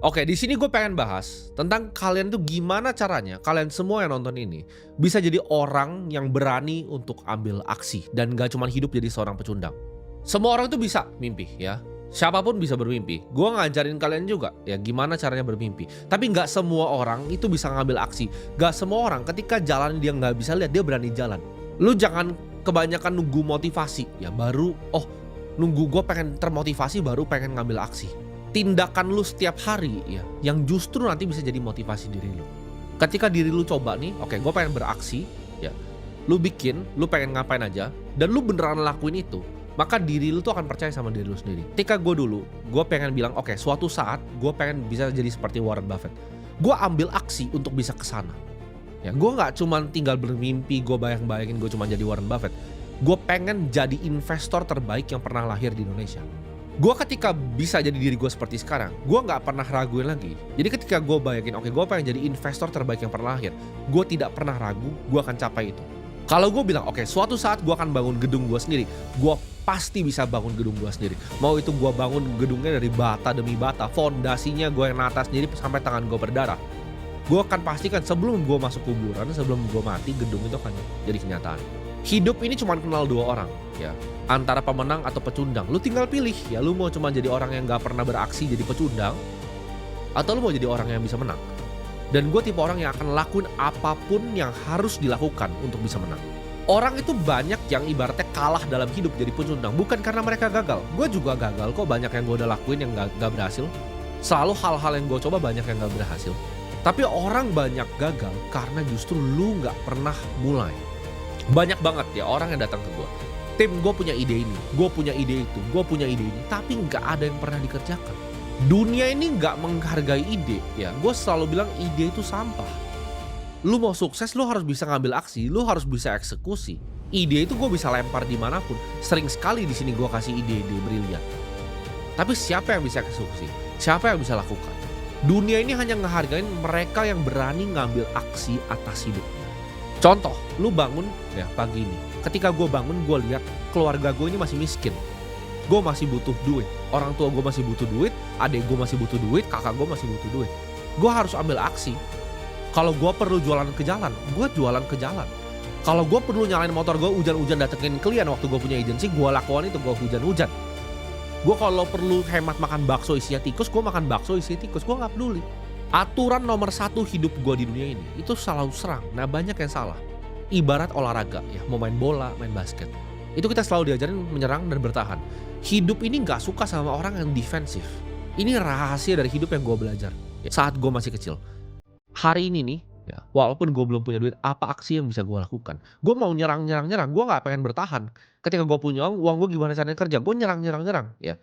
Oke, di sini gue pengen bahas tentang kalian tuh gimana caranya kalian semua yang nonton ini bisa jadi orang yang berani untuk ambil aksi dan gak cuma hidup jadi seorang pecundang. Semua orang tuh bisa mimpi ya. Siapapun bisa bermimpi. Gue ngajarin kalian juga ya gimana caranya bermimpi. Tapi nggak semua orang itu bisa ngambil aksi. Gak semua orang ketika jalan dia nggak bisa lihat dia berani jalan. Lu jangan kebanyakan nunggu motivasi ya baru nunggu gue pengen termotivasi baru pengen ngambil aksi. Tindakan lu setiap hari ya yang justru nanti bisa jadi motivasi diri lu. Ketika diri lu coba nih, oke, gue pengen beraksi ya. Lu bikin, lu pengen ngapain aja dan lu beneran lakuin itu, maka diri lu tuh akan percaya sama diri lu sendiri. Ketika gue dulu, gue pengen bilang oke, suatu saat gue pengen bisa jadi seperti Warren Buffett. Gue ambil aksi untuk bisa ke sana. Ya, gue nggak cuman tinggal bermimpi, gue bayang-bayangin gue cuma jadi Warren Buffett. Gue pengen jadi investor terbaik yang pernah lahir di Indonesia. Gue ketika bisa jadi diri gue seperti sekarang, gue nggak pernah raguin lagi. Jadi ketika gue bayangin, oke, gue pengen jadi investor terbaik yang pernah lahir, gue tidak pernah ragu, gue akan capai itu. Kalau gue bilang, oke, suatu saat gue akan bangun gedung gue sendiri, gue pasti bisa bangun gedung gue sendiri. Mau itu gue bangun gedungnya dari bata demi bata, fondasinya gue yang nata sendiri sampai tangan gue berdarah. Gue akan pastikan sebelum gue masuk kuburan, sebelum gue mati, gedung itu akan jadi kenyataan. Hidup ini cuma kenal dua orang ya, antara pemenang atau pecundang. Lu tinggal pilih ya, lu mau cuma jadi orang yang gak pernah beraksi jadi pecundang, atau lu mau jadi orang yang bisa menang. Dan gue tipe orang yang akan lakuin apapun yang harus dilakukan untuk bisa menang. Orang itu banyak yang ibaratnya kalah dalam hidup jadi pecundang, bukan karena mereka gagal. Gue juga gagal kok, banyak yang gue udah lakuin yang gak berhasil. Selalu hal-hal yang gue coba banyak yang gak berhasil. Tapi orang banyak gagal karena justru lu gak pernah mulai. Banyak banget ya orang yang datang ke gue, Tim, gue punya ide ini, gue punya ide itu, gue punya ide ini, tapi nggak ada yang pernah dikerjakan. Dunia ini nggak menghargai ide ya. Gue selalu bilang ide itu sampah. Lu mau sukses, lu harus bisa ngambil aksi, lu harus bisa eksekusi. Ide itu gue bisa lempar dimanapun. Sering sekali di sini gue kasih ide-ide brilian. Tapi siapa yang bisa eksekusi? Siapa yang bisa lakukan? Dunia ini hanya ngehargain mereka yang berani ngambil aksi atas hidupnya. Contoh, lu bangun ya pagi ini. Ketika gue bangun, gue lihat keluarga gue ini masih miskin. Gue masih butuh duit. Orang tua gue masih butuh duit, adik gue masih butuh duit, kakak gue masih butuh duit. Gue harus ambil aksi. Kalau gue perlu jualan ke jalan, gue jualan ke jalan. Kalau gue perlu nyalain motor gue hujan-hujan datengin klien waktu gue punya agensi, gue lakukan itu, gue hujan-hujan. Gue kalau perlu hemat makan bakso isinya tikus, gue makan bakso isinya tikus, gue gak peduli. Aturan nomor satu hidup gue di dunia ini itu selalu serang. Nah, banyak yang salah. Ibarat olahraga ya, mau main bola, main basket, itu kita selalu diajarin menyerang dan bertahan. Hidup ini gak suka sama orang yang defensif. Ini rahasia dari hidup yang gue belajar saat gue masih kecil. Hari ini nih ya, walaupun gue belum punya duit, apa aksi yang bisa gue lakukan? Gue mau nyerang. Gue gak pengen bertahan. Ketika gue punya uang gue gimana caranya kerja? Gue nyerang ya.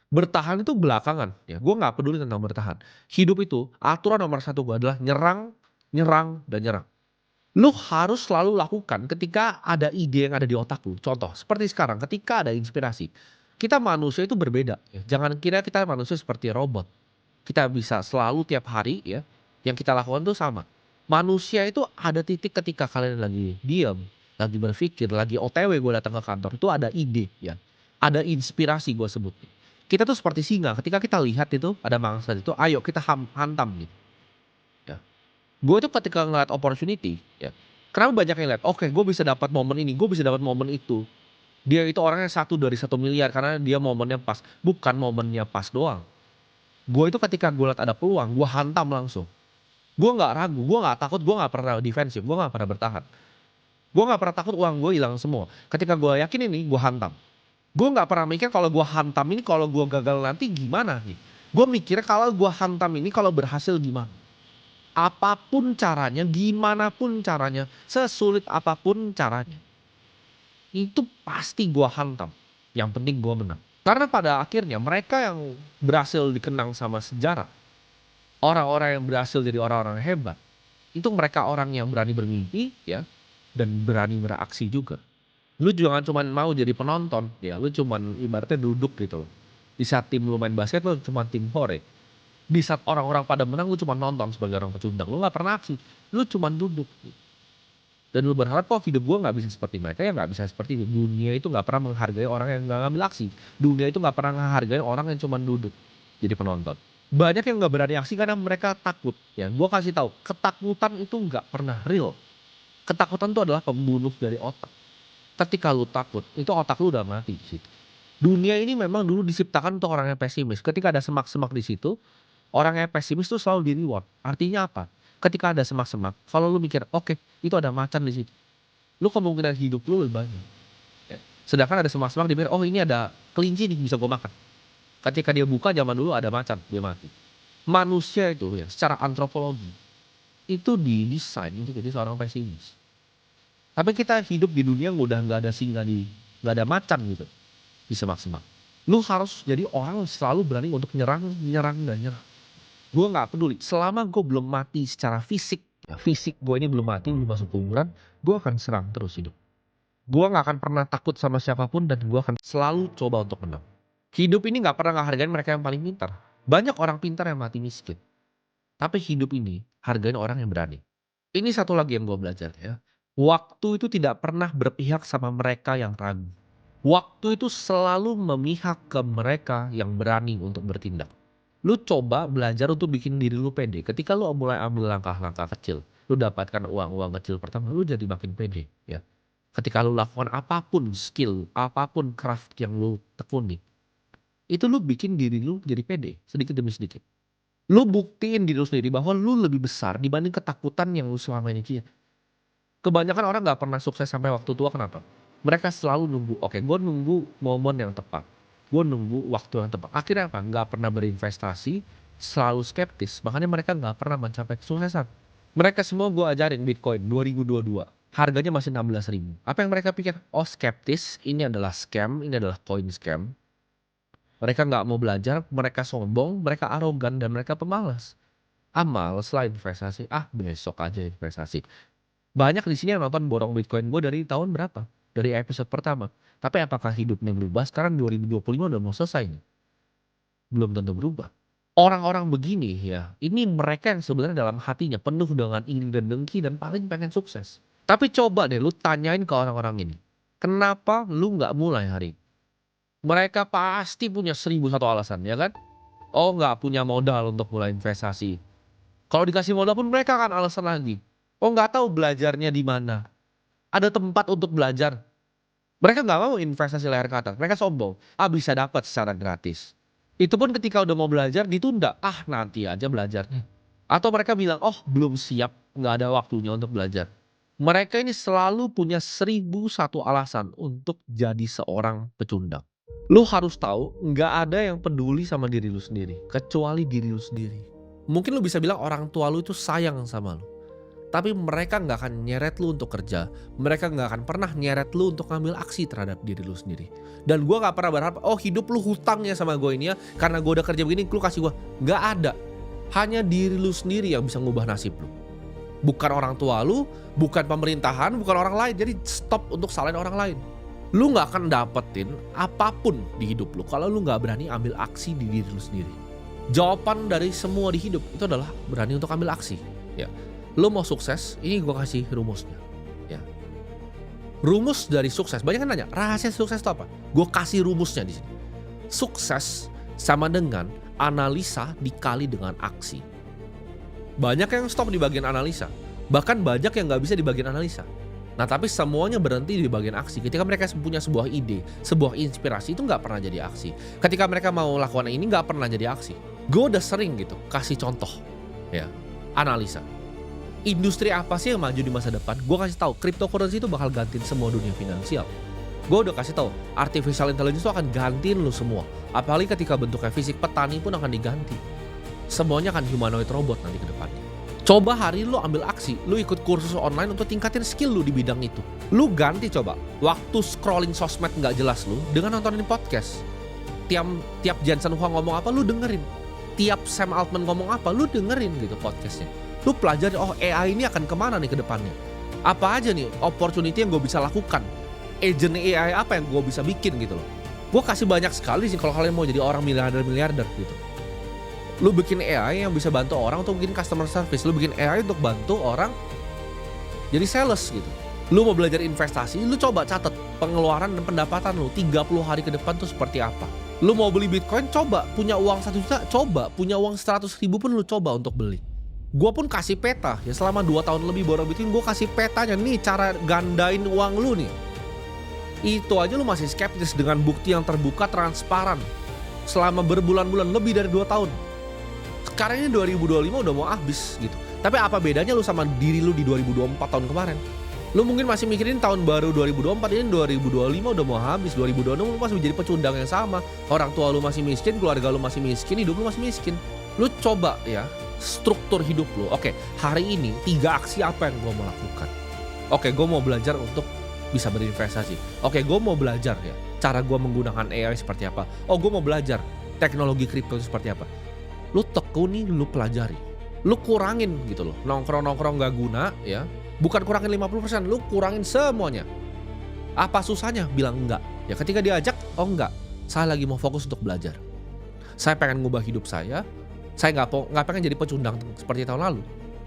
Bertahan itu belakangan ya, gue nggak peduli tentang bertahan. Hidup itu aturan nomor satu gue adalah nyerang, dan nyerang. Lu harus selalu lakukan ketika ada ide yang ada di otak lu. Contoh, seperti sekarang ketika ada inspirasi. Kita manusia itu berbeda ya, jangan kira kita manusia seperti robot. Kita bisa selalu tiap hari ya, yang kita lakukan tuh sama. Manusia itu ada titik ketika kalian lagi diam, lagi berpikir, lagi OTW gue datang ke kantor, itu ada ide ya. Ada inspirasi gue sebut. Kita tuh seperti singa, ketika kita lihat itu ada mangsa itu, ayo kita hantam gitu. Ya. Gue tuh ketika ngeliat opportunity, ya. Kenapa banyak yang lihat, oke, gue bisa dapat momen ini, gue bisa dapat momen itu. Dia itu orangnya 1 dari 1 miliar karena dia momennya pas, bukan momennya pas doang. Gue itu ketika gue lihat ada peluang, gue hantam langsung. Gue nggak ragu, gue nggak takut, gue nggak pernah defensif, gue nggak pernah bertahan. Gue nggak pernah takut uang gue hilang semua. Ketika gue yakin ini, gue hantam. Gue nggak pernah mikir kalau gue hantam ini, kalau gue gagal nanti gimana nih. Gue mikirnya kalau gue hantam ini, kalau berhasil gimana. Apapun caranya, gimana pun caranya, sesulit apapun caranya, itu pasti gue hantam. Yang penting gue menang. Karena pada akhirnya mereka yang berhasil dikenang sama sejarah, orang-orang yang berhasil jadi orang-orang hebat, itu mereka orang yang berani bermimpi ya, dan berani beraksi juga. Lu jangan cuman mau jadi penonton, ya lu cuman ibaratnya duduk gitu loh. Di saat tim lu main basket lu cuma tim hore. Di saat orang-orang pada menang lu cuma nonton sebagai orang pecundang, lu gak pernah aksi, lu cuma duduk. Dan lu berharap kok hidup gua gak bisa seperti mereka, ya gak bisa seperti itu. Dunia itu gak pernah menghargai orang yang gak ngambil aksi. Dunia itu gak pernah menghargai orang yang cuma duduk jadi penonton. Banyak yang nggak berani aksi karena mereka takut ya. Gua kasih tahu, ketakutan itu nggak pernah real. Ketakutan itu adalah pembunuh dari otak. Ketika lu takut, itu otak lu udah mati di situ. Dunia ini memang dulu diciptakan untuk orang yang pesimis. Ketika ada semak-semak di situ, orang yang pesimis tuh selalu di reward. Artinya apa? Ketika ada semak-semak, kalau lu mikir, oke, itu ada macan di situ. Lu kemungkinan hidup lu lebih banyak. Ya. Sedangkan ada semak-semak dia mikir, oh ini ada kelinci nih bisa gue makan. Ketika dia buka zaman dulu ada macan, dia mati. Manusia itu ya, secara antropologi itu didesain untuk jadi seorang pesimis. Tapi kita hidup di dunia yang udah nggak ada singa nggak ada macan gitu di semak-semak. Lu harus jadi orang yang selalu berani untuk nyerang, nyerang dan nyerang. Gue nggak peduli, selama gue belum mati secara fisik, ya fisik gue ini belum mati, belum masuk kuburan, gue akan serang terus hidup. Gue nggak akan pernah takut sama siapapun dan gue akan selalu coba untuk menang. Hidup ini nggak pernah ngehargain mereka yang paling pintar. Banyak orang pintar yang mati miskin. Tapi hidup ini hargain orang yang berani. Ini satu lagi yang gue belajar ya. Waktu itu tidak pernah berpihak sama mereka yang ragu. Waktu itu selalu memihak ke mereka yang berani untuk bertindak. Lu coba belajar untuk bikin diri lu pede. Ketika lu mulai ambil langkah-langkah kecil, lu dapatkan uang-uang kecil pertama, lu jadi makin pede ya. Ketika lu lakukan apapun skill, apapun craft yang lu tekuni, itu lu bikin diri lu jadi pede sedikit demi sedikit. Lu buktiin diri lu sendiri bahwa lu lebih besar dibanding ketakutan yang lu selama ini punya. Kebanyakan orang nggak pernah sukses sampai waktu tua kenapa? Mereka selalu nunggu, oke gue nunggu momen yang tepat. Gue nunggu waktu yang tepat. Akhirnya apa? Nggak pernah berinvestasi, selalu skeptis. Makanya mereka nggak pernah mencapai kesuksesan. Mereka semua gue ajarin Bitcoin 2022. Harganya masih 16.000. Apa yang mereka pikir? Oh skeptis, ini adalah scam, ini adalah coin scam. Mereka nggak mau belajar, mereka sombong, mereka arogan, dan mereka pemalas. Amal setelah investasi, besok aja investasi. Banyak di sini yang nonton borong Bitcoin gue dari tahun berapa? Dari episode pertama. Tapi apakah hidupnya berubah? Sekarang 2025 udah mau selesai nih. Belum tentu berubah. Orang-orang begini ya, ini mereka yang sebenarnya dalam hatinya penuh dengan ingin dan dengki dan paling pengen sukses. Tapi coba deh lu tanyain ke orang-orang ini. Kenapa lu nggak mulai hari ini? Mereka pasti punya 1001 alasan ya kan? Oh nggak punya modal untuk mulai investasi. Kalau dikasih modal pun mereka akan alasan lagi. Oh nggak tahu belajarnya di mana. Ada tempat untuk belajar. Mereka nggak mau investasi layar kaca. Mereka sombong. Bisa dapat secara gratis. Itu pun ketika udah mau belajar ditunda. Nanti aja belajarnya. Atau mereka bilang, oh belum siap. Nggak ada waktunya untuk belajar. Mereka ini selalu punya 1001 alasan untuk jadi seorang pecundang. Lu harus tahu, nggak ada yang peduli sama diri lu sendiri, kecuali diri lu sendiri. Mungkin lu bisa bilang orang tua lu itu sayang sama lu. Tapi mereka nggak akan nyeret lu untuk kerja. Mereka nggak akan pernah nyeret lu untuk ngambil aksi terhadap diri lu sendiri. Dan gue nggak pernah berharap, oh hidup lu hutangnya sama gue ini ya. Karena gue udah kerja begini, lu kasih gue. Nggak ada. Hanya diri lu sendiri yang bisa ngubah nasib lu. Bukan orang tua lu, bukan pemerintahan, bukan orang lain. Jadi stop untuk salahin orang lain. Lu gak akan dapetin apapun di hidup lu kalau lu gak berani ambil aksi di diri lu sendiri. Jawaban dari semua di hidup itu adalah berani untuk ambil aksi. Ya, lu mau sukses, ini gue kasih rumusnya. Ya, rumus dari sukses. Banyak kan nanya, rahasia sukses itu apa? Gue kasih rumusnya di sini. Sukses sama dengan analisa dikali dengan aksi. Banyak yang stop di bagian analisa, bahkan banyak yang gak bisa di bagian analisa. Nah tapi semuanya berhenti di bagian aksi. Ketika mereka punya sebuah ide, sebuah inspirasi itu nggak pernah jadi aksi. Ketika mereka mau lakukan ini nggak pernah jadi aksi. Gue udah sering gitu kasih contoh, ya analisa. Industri apa sih yang maju di masa depan? Gue kasih tahu, cryptocurrency itu bakal gantiin semua dunia finansial. Gue udah kasih tahu, artificial intelligence itu akan gantiin lu semua. Apalagi ketika bentuknya fisik, petani pun akan diganti. Semuanya akan humanoid robot nanti ke depannya. Coba hari lu ambil aksi, lu ikut kursus online untuk tingkatin skill lu di bidang itu. Lu ganti coba waktu scrolling sosmed nggak jelas lu dengan nontonin podcast. Tiap Jensen Huang ngomong apa lu dengerin. Tiap Sam Altman ngomong apa lu dengerin gitu podcastnya. Lu pelajari, oh AI ini akan kemana nih ke depannya. Apa aja nih opportunity yang gue bisa lakukan. Agent AI apa yang gue bisa bikin gitu loh. Gue kasih banyak sekali sih kalau kalian mau jadi orang miliarder gitu. Lu bikin AI yang bisa bantu orang untuk bikin customer service. Lu bikin AI untuk bantu orang jadi sales gitu. Lu mau belajar investasi, lu coba catat pengeluaran dan pendapatan lu 30 hari ke depan tuh seperti apa. Lu mau beli Bitcoin, coba. Punya uang 1 juta, coba. Punya uang 100 ribu pun lu coba untuk beli. Gua pun kasih peta, ya selama 2 tahun lebih borong Bitcoin, gue kasih petanya, nih cara gandain uang lu nih. Itu aja lu masih skeptis dengan bukti yang terbuka, transparan. Selama berbulan-bulan, lebih dari 2 tahun. Sekarang ini 2025 udah mau habis gitu. Tapi apa bedanya lu sama diri lu di 2024 tahun kemarin? Lu mungkin masih mikirin tahun baru 2024, ini 2025 udah mau habis. 2026 lu masih menjadi pecundang yang sama. Orang tua lu masih miskin, keluarga lu masih miskin, hidup lu masih miskin. Lu coba ya, struktur hidup lu. Oke, hari ini 3 aksi apa yang gua mau lakukan? Oke, gua mau belajar untuk bisa berinvestasi. Oke, gua mau belajar ya, cara gua menggunakan AI seperti apa. Oh, gua mau belajar teknologi kripto seperti apa. Lu tekuni, lu pelajari. Lu kurangin gitu loh, nongkrong-nongkrong gak guna ya. Bukan kurangin 50%, lu kurangin semuanya. Apa susahnya? Bilang enggak. Ya ketika diajak, oh enggak, saya lagi mau fokus untuk belajar. Saya pengen ngubah hidup saya nggak pengen jadi pecundang seperti tahun lalu.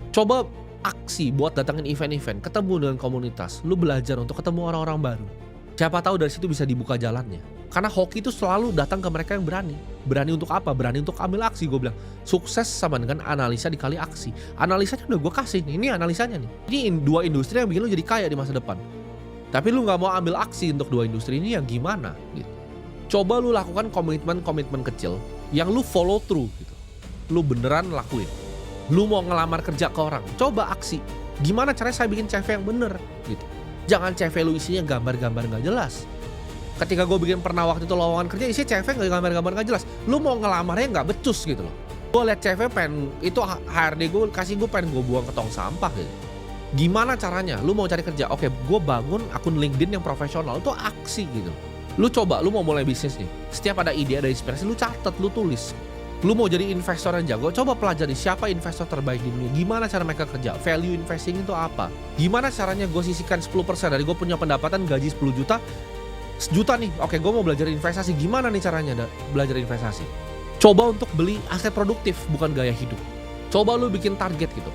Coba aksi buat datangin event-event, ketemu dengan komunitas, lu belajar untuk ketemu orang-orang baru. Siapa tahu dari situ bisa dibuka jalannya. Karena hoki itu selalu datang ke mereka yang berani. Berani untuk apa? Berani untuk ambil aksi. Gue bilang, sukses sama dengan analisa dikali aksi. Analisanya udah gue kasih nih, ini analisanya nih. Ini 2 industri yang bikin lu jadi kaya di masa depan. Tapi lu gak mau ambil aksi untuk 2 industri ini, yang gimana gitu. Coba lu lakukan komitmen kecil yang lu follow through gitu. Lu beneran lakuin. Lu mau ngelamar kerja ke orang, coba aksi. Gimana caranya saya bikin CV yang bener gitu. Jangan CV lu isinya gambar-gambar gak jelas. Ketika gue bikin pernah waktu itu lowongan kerja, isi CV gak gambar-gambar gak jelas. Lu mau ngelamarnya gak becus gitu loh. Gue liat CV pengen, itu HRD gue kasih gue pengen gue buang ke tong sampah gitu. Gimana caranya? Lu mau cari kerja? Oke, gue bangun akun LinkedIn yang profesional. Itu aksi gitu. Lu coba, lu mau mulai bisnis nih. Setiap ada ide, ada inspirasi, lu catat, lu tulis. Lu mau jadi investor yang jago, coba pelajari siapa investor terbaik di dunia. Gimana cara mereka kerja? Value investing itu apa? Gimana caranya gue sisihkan 10% dari gue punya pendapatan gaji 10 juta, sejuta nih, oke gue mau belajar investasi. Gimana nih caranya belajar investasi? Coba untuk beli aset produktif, bukan gaya hidup. Coba lu bikin target gitu.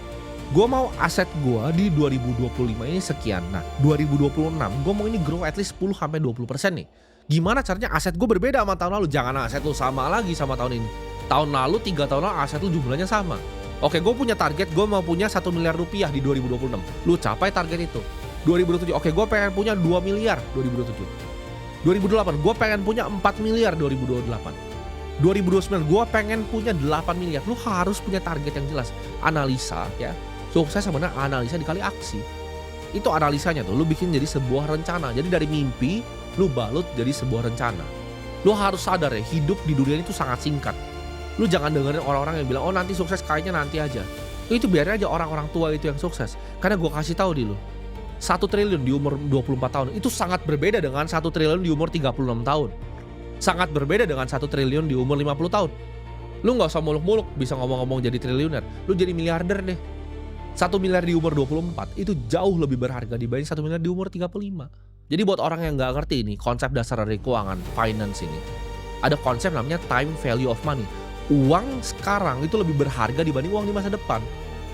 Gue mau aset gue di 2025 ini sekian. Nah 2026 gue mau ini grow at least 10-20% nih. Gimana caranya aset gue berbeda sama tahun lalu? Jangan aset lu sama lagi sama tahun ini. Tahun lalu 3 tahun lalu aset lu jumlahnya sama. Oke, gue punya target, gue mau punya 1 miliar rupiah di 2026. Lu capai target itu. 2027, oke gue pengen punya 2 miliar 2027. 2028, gue pengen punya 4 miliar 2028. 2029, gue pengen punya 8 miliar. Lu harus punya target yang jelas. Analisa ya. Sukses sama analisa dikali aksi. Itu analisanya tuh, lu bikin jadi sebuah rencana. Jadi dari mimpi, lu balut jadi sebuah rencana. Lu harus sadar ya, hidup di dunia ini tuh sangat singkat. Lu jangan dengerin orang-orang yang bilang, oh nanti sukses kayaknya nanti aja. Itu biarin aja orang-orang tua itu yang sukses. Karena gue kasih tahu di lu, 1 triliun di umur 24 tahun itu sangat berbeda dengan 1 triliun di umur 36 tahun. Sangat berbeda dengan 1 triliun di umur 50 tahun. Lu gak usah muluk-muluk bisa ngomong-ngomong jadi triliuner. Lu jadi miliarder deh. 1 miliar di umur 24 itu jauh lebih berharga dibanding 1 miliar di umur 35. Jadi buat orang yang gak ngerti ini konsep dasar dari keuangan, finance ini, ada konsep namanya time value of money. Uang sekarang itu lebih berharga dibanding uang di masa depan.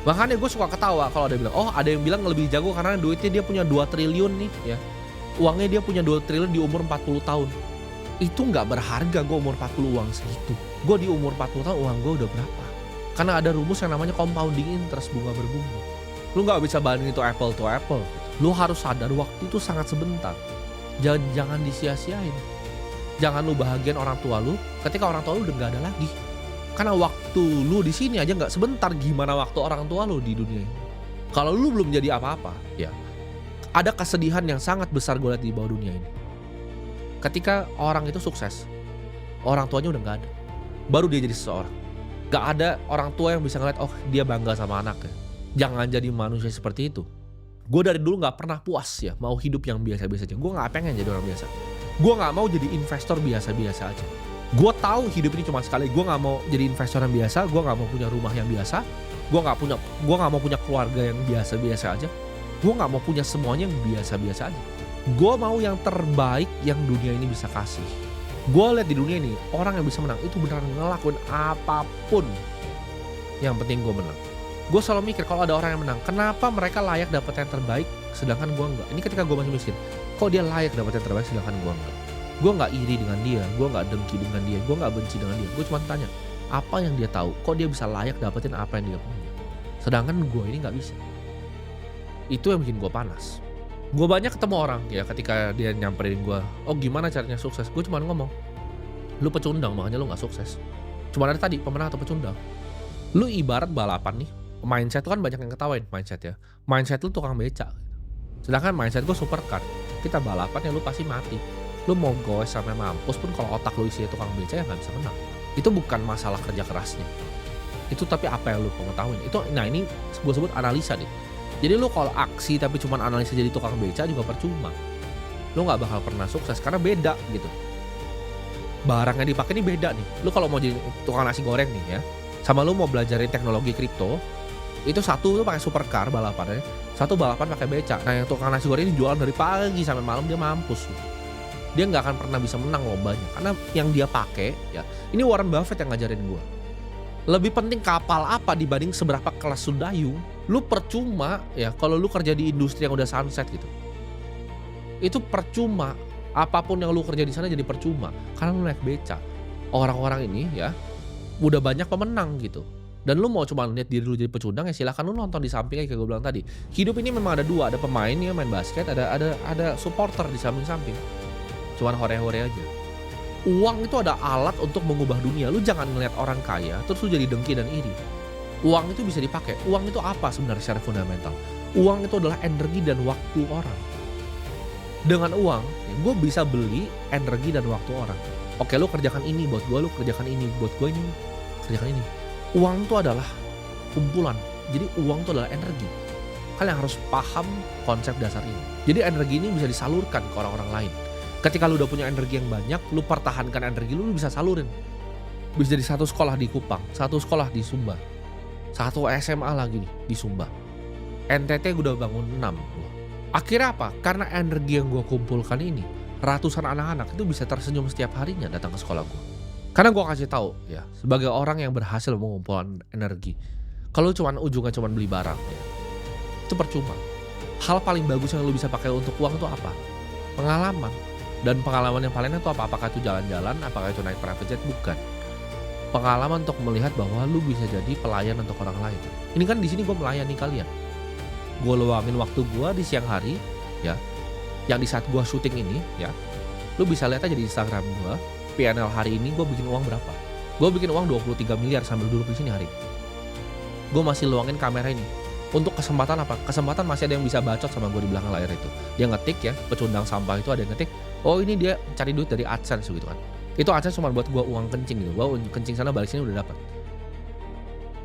Makanya gue suka ketawa kalau ada yang bilang, oh ada yang bilang lebih jago karena duitnya dia punya 2 triliun nih ya. Uangnya dia punya 2 triliun di umur 40 tahun. Itu gak berharga gue umur 40 uang segitu. Gue di umur 40 tahun uang gue udah berapa? Karena ada rumus yang namanya compounding interest, bunga berbunga. Lu gak bisa bandingin itu apple to apple. Lu harus sadar waktu itu sangat sebentar. Jangan disia-siain. Jangan lu bahagian orang tua lu ketika orang tua lu udah gak ada lagi. Karena waktu lu di sini aja nggak sebentar, gimana waktu orang tua lu di dunia ini. Kalau lu belum jadi apa-apa, ya ada kesedihan yang sangat besar gue lihat di bawah dunia ini. Ketika orang itu sukses, orang tuanya udah nggak ada, baru dia jadi seseorang. Gak ada orang tua yang bisa ngeliat, oh dia bangga sama anaknya. Jangan jadi manusia seperti itu. Gue dari dulu nggak pernah puas ya, mau hidup yang biasa-biasa aja. Gue nggak pengen jadi orang biasa. Gue nggak mau jadi investor biasa-biasa aja. Gue tahu hidup ini cuma sekali. Gue nggak mau jadi investor yang biasa. Gue nggak mau punya rumah yang biasa. Gue nggak mau punya keluarga yang biasa-biasa aja. Gue nggak mau punya semuanya yang biasa-biasa aja. Gue mau yang terbaik yang dunia ini bisa kasih. Gue lihat di dunia ini orang yang bisa menang itu beneran ngelakuin apapun. Yang penting gue menang. Gue selalu mikir kalau ada orang yang menang, kenapa mereka layak dapat yang terbaik sedangkan gue enggak. Ini ketika gue masih miskin, kok dia layak dapat yang terbaik sedangkan gue enggak. Gue nggak iri dengan dia, gue nggak dengki dengan dia, gue nggak benci dengan dia. Gue cuma tanya, apa yang dia tahu? Kok dia bisa layak dapetin apa yang dia punya? Sedangkan gue ini nggak bisa. Itu yang bikin gue panas. Gue banyak ketemu orang ya ketika dia nyamperin gue, oh gimana caranya sukses? Gue cuma ngomong, lu pecundang makanya lu nggak sukses. Cuma ada tadi pemenang atau pecundang. Lu ibarat balapan nih, mindset tuh kan banyak yang ketawain mindset ya. Mindset lu tukang beca. Sedangkan mindset gue supercar. Kita balapan ya lu pasti mati. Lu mau goes sampai mampus pun kalau otak lu isinya tukang beca ya nggak bisa menang. Itu bukan masalah kerja kerasnya. Itu tapi apa yang lu pengetahuin. Itu, nah ini gue sebut analisa nih. Jadi lu kalau aksi tapi cuma analisa jadi tukang beca juga percuma. Lu nggak bakal pernah sukses karena beda gitu. Barang yang dipakai ini beda nih. Lu kalau mau jadi tukang nasi goreng nih ya, sama lu mau belajarin teknologi kripto, itu satu tuh pakai supercar balapannya, satu balapan pakai beca. Nah yang tukang nasi goreng ini jualan dari pagi sampai malam dia mampus. Dia nggak akan pernah bisa menang lombanya karena yang dia pakai ya. Ini Warren Buffett yang ngajarin gua. Lebih penting kapal apa dibanding seberapa kelas lu dayung. Lu percuma ya kalau lu kerja di industri yang udah sunset gitu. Itu percuma. Apapun yang lu kerja di sana jadi percuma karena lu naik beca. Orang-orang ini ya udah banyak pemenang gitu. Dan lu mau cuma lihat diri lu jadi pecundang ya silahkan lu nonton di samping kayak gue bilang tadi. Hidup ini memang ada dua, ada pemain yang main basket, ada supporter di samping-samping. Cuman hore-hore aja. Uang itu ada alat untuk mengubah dunia. Lu jangan ngeliat orang kaya terus lu jadi dengki dan iri. Uang itu bisa dipakai. Uang itu apa sebenarnya secara fundamental? Uang itu adalah energi dan waktu orang. Dengan uang, ya gue bisa beli energi dan waktu orang. Oke, lu kerjakan ini buat gue, lu kerjakan ini buat gue, ini kerjakan ini. Uang itu adalah kumpulan. Jadi uang itu adalah energi. Kalian harus paham konsep dasar ini. Jadi energi ini bisa disalurkan ke orang-orang lain. Ketika lu udah punya energi yang banyak, lu pertahankan energi lu bisa salurin. Bisa jadi satu sekolah di Kupang, satu sekolah di Sumba, satu SMA lagi nih di Sumba. NTT gue udah bangun 6. Akhirnya apa? Karena energi yang gue kumpulkan ini, ratusan anak-anak itu bisa tersenyum setiap harinya datang ke sekolah gue. Karena gue kasih tahu ya, sebagai orang yang berhasil mengumpulkan energi, kalau ujungnya cuma beli barang, ya, itu percuma. Hal paling bagus yang lu bisa pakai untuk uang itu apa? Pengalaman. Dan pengalaman yang paling itu apa? Apakah itu jalan-jalan? Apakah itu naik private jet? Bukan. Pengalaman untuk melihat bahwa lu bisa jadi pelayan untuk orang lain. Ini kan di sini gue melayani kalian. Gue luangin waktu gue di siang hari ya, yang di saat gue syuting ini ya, lu bisa lihat aja di Instagram gue, PNL hari ini gue bikin uang berapa. Gue bikin uang 23 miliar sambil duduk di sini hari ini. Gue masih luangin kamera ini untuk kesempatan apa? Kesempatan masih ada yang bisa bacot sama gue di belakang layar itu. Dia ngetik ya, pecundang sampah itu ada yang ngetik, oh ini dia cari duit dari AdSense gitu kan. Itu AdSense cuma buat gue uang kencing gitu, gue kencing sana balik sini udah dapat.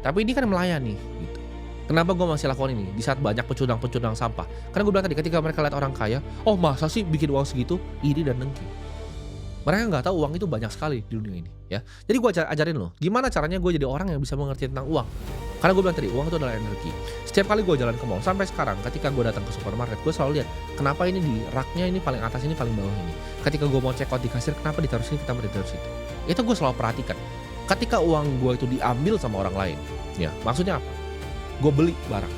Tapi ini kan melayani gitu. Kenapa gue masih lakukan ini di saat banyak pecundang-pecundang sampah? Karena gue bilang tadi ketika mereka lihat orang kaya, oh masa sih bikin uang segitu, iri dan dengki. Mereka nggak tahu uang itu banyak sekali di dunia ini ya. Jadi gue ajarin lo, gimana caranya gue jadi orang yang bisa mengerti tentang uang. Karena gue bilang tadi uang itu adalah energi. Setiap kali gue jalan ke mall sampai sekarang, ketika gue datang ke supermarket, gue selalu lihat kenapa ini di raknya ini paling atas ini paling bawah ini. Ketika gue mau check out di kasir, kenapa ditaruh sini, kenapa ditaruh situ. Itu gue selalu perhatikan. Ketika uang gue itu diambil sama orang lain, ya maksudnya apa? Gue beli barang,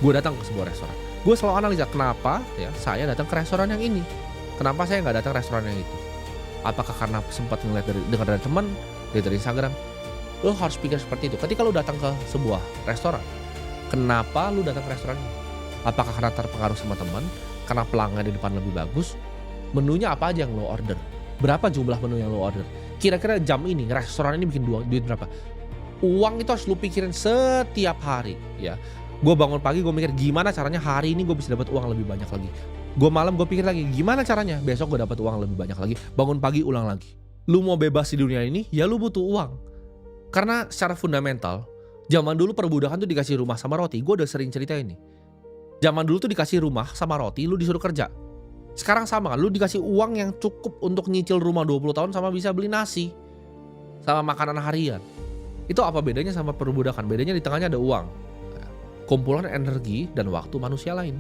gue datang ke sebuah restoran, gue selalu analisa kenapa ya saya datang ke restoran yang ini, kenapa saya nggak datang ke restoran yang itu. Apakah karena sempat ngeliat dengar dari teman, dari Instagram? Lo harus pikir seperti itu. Ketika lo datang ke sebuah restoran, kenapa lo datang ke restoran ini? Apakah karena terpengaruh sama teman, karena pelanggan di depan lebih bagus? Menunya apa aja yang lo order? Berapa jumlah menu yang lo order? Kira-kira jam ini restoran ini bikin duit berapa? Uang itu harus lu pikirin setiap hari ya. Gue bangun pagi gue mikir gimana caranya hari ini gue bisa dapat uang lebih banyak lagi. Gue malam gue pikir lagi gimana caranya besok gue dapat uang lebih banyak lagi. Bangun pagi ulang lagi. Lu mau bebas di dunia ini ya lu butuh uang. Karena secara fundamental zaman dulu perbudakan tuh dikasih rumah sama roti. Gue udah sering cerita ini. Zaman dulu tuh dikasih rumah sama roti, lu disuruh kerja. Sekarang sama kan, lu dikasih uang yang cukup untuk nyicil rumah 20 tahun sama bisa beli nasi sama makanan harian. Itu apa bedanya sama perbudakan? Bedanya di tengahnya ada uang, kumpulan energi dan waktu manusia lain.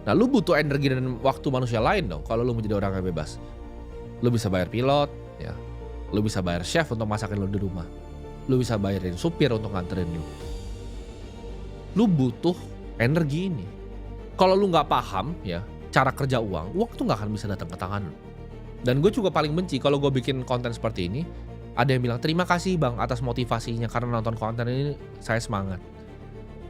Nah lu butuh energi dan waktu manusia lain dong kalau lu menjadi orang yang bebas. Lu bisa bayar pilot ya, lu bisa bayar chef untuk masakin lu di rumah, lu bisa bayarin supir untuk nganterin lu. Lu butuh energi ini. Kalau lu nggak paham ya cara kerja uang tuh nggak akan bisa datang ke tangan lu. Dan gue juga paling benci kalau gue bikin konten seperti ini, ada yang bilang, "Terima kasih Bang atas motivasinya karena nonton konten ini saya semangat."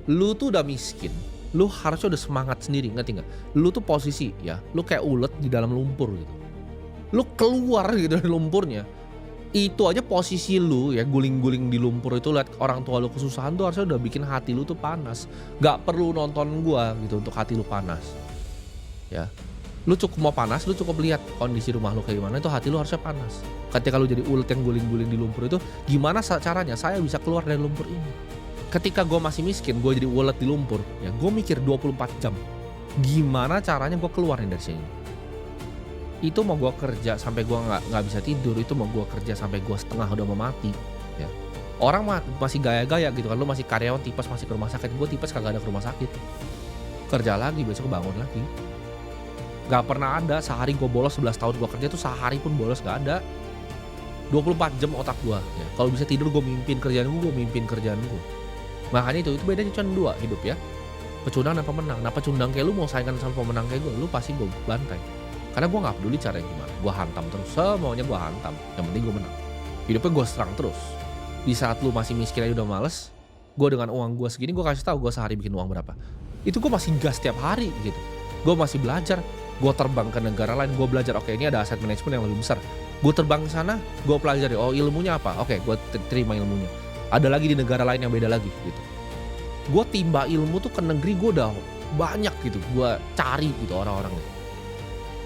Lu tuh udah miskin, lu harusnya udah semangat sendiri, ngerti nggak? Lu tuh posisi ya, lu kayak ulet di dalam lumpur gitu. Lu keluar gitu dari lumpurnya, itu aja posisi lu ya guling-guling di lumpur itu lihat orang tua lu kesusahan tuh harusnya udah bikin hati lu tuh panas. Nggak perlu nonton gua gitu untuk hati lu panas, ya. Lu cukup mau panas, lu cukup lihat kondisi rumah lu kayak gimana, itu hati lu harusnya panas. Ketika lu jadi ulet yang guling-guling di lumpur itu, gimana caranya saya bisa keluar dari lumpur ini? Ketika gue masih miskin, gue jadi ulet di lumpur, ya gue mikir 24 jam, gimana caranya gue keluar nih dari sini? Itu mau gue kerja sampai gue nggak bisa tidur, itu mau gue kerja sampai gue setengah udah mau mati, ya. Orang masih gaya-gaya gitu kan, lu masih karyawan tipes masih ke rumah sakit, gue tipes kagak ada ke rumah sakit. Kerja lagi, besok bangun lagi. Gak pernah ada sehari gue bolos 11 tahun gue kerja tuh sehari pun bolos gak ada. 24 jam otak gue, ya. Kalau bisa tidur gue mimpin kerjaan gue mimpin kerjaan gue. Makanya itu bedanya cuma dua hidup ya. Pecundang dan pemenang. Nah pecundang kayak lu mau saingan sama pemenang kayak gue, lu pasti gue bantai. Karena gue gak peduli caranya gimana. Gue hantam terus, semuanya gue hantam. Yang penting gue menang. Hidupnya gue serang terus. Di saat lu masih miskin aja udah males, gue dengan uang gue segini gue kasih tahu gue sehari bikin uang berapa. Itu gue masih gas tiap hari gitu. Gue masih belajar. Gue terbang ke negara lain, gue belajar, oke ini ada aset manajemen yang lebih besar. Gue terbang ke sana, gue pelajari, oh ilmunya apa? Oke, gue terima ilmunya. Ada lagi di negara lain yang beda lagi gitu. Gue timba ilmu tuh ke negeri gue udah banyak gitu. Gue cari gitu orang-orangnya.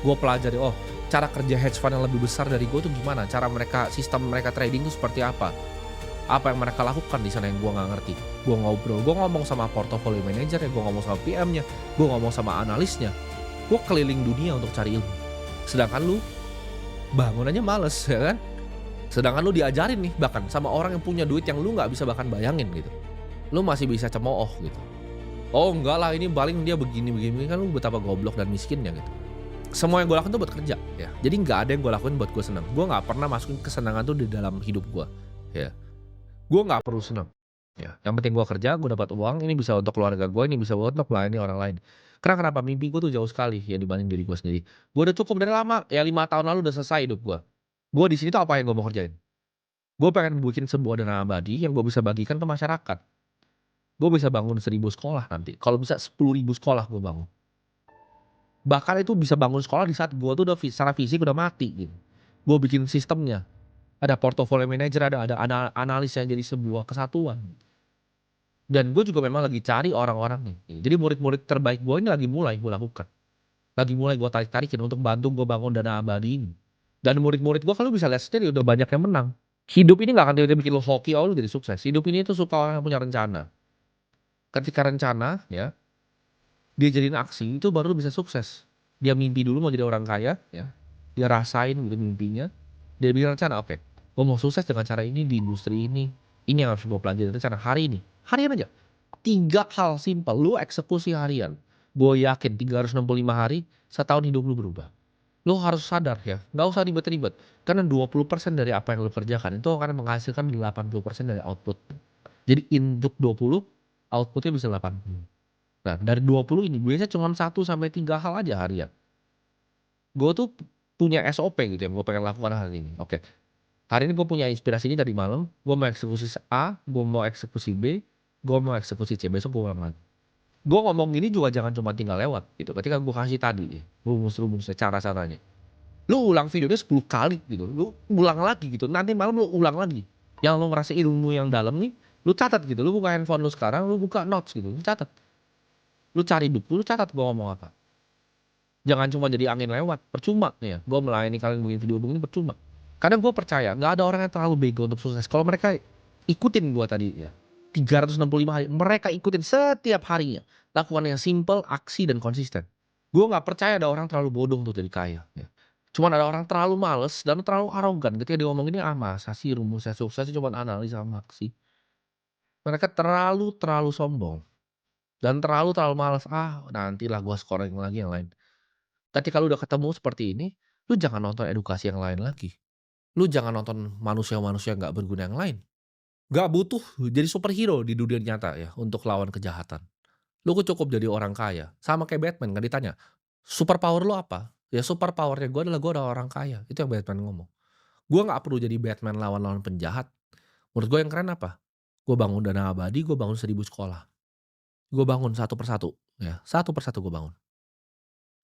Gue pelajari, oh cara kerja hedge fund yang lebih besar dari gue tuh gimana? Cara mereka, sistem mereka trading tuh seperti apa? Apa yang mereka lakukan di sana yang gue nggak ngerti? Gue ngobrol, gue ngomong sama portfolio manager ya, gue ngomong sama PM-nya, gue ngomong sama analisnya. Gue keliling dunia untuk cari ilmu. Sedangkan lu bangun aja males ya kan. Sedangkan lu diajarin nih bahkan sama orang yang punya duit yang lu gak bisa bahkan bayangin gitu. Lu masih bisa cemooh gitu. Oh enggak lah ini paling dia begini kan, lu betapa goblok dan miskinnya gitu. Semua yang gue lakukan tuh buat kerja ya. Jadi gak ada yang gue lakuin buat gue senang. Gue gak pernah masukin kesenangan tuh di dalam hidup gue ya. Gue gak perlu senang ya. Yang penting gue kerja, gue dapat uang, ini bisa untuk keluarga gue, ini bisa untuk melayani orang lain. Karena kenapa? Mimpi gue tuh jauh sekali ya dibanding diri gue sendiri. Gue udah cukup dari lama, ya 5 tahun lalu udah selesai hidup gue. Gue di sini tuh apa yang gue mau kerjain? Gue pengen bikin sebuah dana abadi yang gue bisa bagikan ke masyarakat. Gue bisa bangun 1.000 sekolah nanti. Kalau bisa 10.000 sekolah gue bangun. Bahkan itu bisa bangun sekolah di saat gue tuh udah secara fisik udah mati gitu. Gue bikin sistemnya. Ada portfolio manager, ada analis yang jadi sebuah kesatuan. Dan gue juga memang lagi cari orang-orangnya. Jadi murid-murid terbaik gue ini lagi mulai gue lakukan. Lagi mulai gue tarik-tarikin untuk bantu gue bangun dana abadi ini. Dan murid-murid gue kalau bisa lihat sendiri udah banyak yang menang. Hidup ini gak akan tiba-tiba bikin lo hoki, oh lo jadi sukses. Hidup ini tuh suka orang yang punya rencana. Ketika rencana ya, dia jadiin aksi, itu baru lo bisa sukses. Dia mimpi dulu mau jadi orang kaya ya. Dia rasain gitu mimpinya. Dia bikin rencana, oke. Gue mau sukses dengan cara ini di industri ini. Ini yang harus gue pelajari rencana hari ini. Harian aja. 3 hal simpel, lu eksekusi harian. Gue yakin 365 hari, setahun hidup lu berubah. Lu harus sadar ya, nggak usah ribet-ribet. Karena 20% dari apa yang lu kerjakan itu akan menghasilkan 80% dari output. Jadi input 20, outputnya bisa 80. Nah dari 20 ini biasanya cuma 1 sampai 3 hal aja harian. Gue tuh punya SOP gitu yang gue pengen lakukan hari ini. Oke, hari ini gue punya inspirasi ini dari malam, gue mau eksekusi A, gue mau eksekusi B, gue mau eksekusi C, besok gue ulang lagi. Gue ngomong gini juga jangan cuma tinggal lewat gitu. Ketika gue kasih tadi rumus-rumusnya, cara-caranya. Lu ulang videonya 10 kali gitu. Lu ulang lagi gitu. Nanti malam lu ulang lagi. Yang lu ngerasa ilmu yang dalam nih, lu catat gitu. Lu buka handphone lu sekarang, lu buka notes gitu. Lu catat. Lu cari buku, lu catat gue ngomong apa. Jangan cuma jadi angin lewat. Percuma nih ya. Gue melayani kalian bikin video begini percuma. Kadang gue percaya nggak ada orang yang terlalu bego untuk sukses. Kalau mereka ikutin gue tadi ya. 365 hari. Mereka ikutin setiap harinya. Lakukan yang simple, aksi, dan konsisten. Gue gak percaya ada orang terlalu bodoh untuk jadi kaya. Ya. Cuman ada orang terlalu males dan terlalu arogan. Ketika dia ngomong ini, masa sih rumusnya sukses cuma analis sama aksi. Mereka terlalu sombong. Dan terlalu males. Nantilah gue scoring lagi yang lain. Ketika lu udah ketemu seperti ini, lu jangan nonton edukasi yang lain lagi. Lu jangan nonton manusia-manusia gak berguna yang lain. Gak butuh jadi superhero di dunia nyata ya untuk lawan kejahatan. Lu cukup jadi orang kaya. Sama kayak Batman kan ditanya, super power lu apa? Ya super power-nya gue adalah gue adalah orang kaya, itu yang Batman ngomong. Gue nggak perlu jadi Batman lawan-lawan penjahat. Menurut gue yang keren apa? Gue bangun Dana Abadi, gue bangun 1.000 sekolah. Gue bangun satu persatu, ya, satu persatu gue bangun.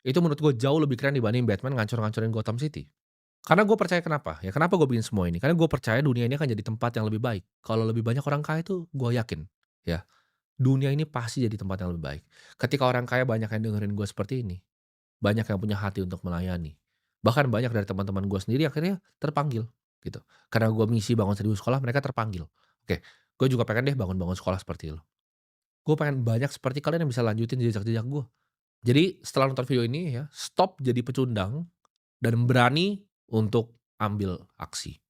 Itu menurut gue jauh lebih keren dibanding Batman ngancur-ngancurin Gotham City. Karena gue percaya kenapa? Ya kenapa gue bikin semua ini? Karena gue percaya dunia ini akan jadi tempat yang lebih baik. Kalau lebih banyak orang kaya itu gue yakin, ya, dunia ini pasti jadi tempat yang lebih baik. Ketika orang kaya banyak yang dengerin gue seperti ini, banyak yang punya hati untuk melayani. Bahkan banyak dari teman-teman gue sendiri akhirnya terpanggil, gitu. Karena gue misi bangun 1.000 sekolah, mereka terpanggil. Oke, gue juga pengen deh bangun-bangun sekolah seperti lo. Gue pengen banyak seperti kalian yang bisa lanjutin jejak-jejak gue. Jadi setelah nonton video ini ya, stop jadi pecundang dan berani untuk ambil aksi.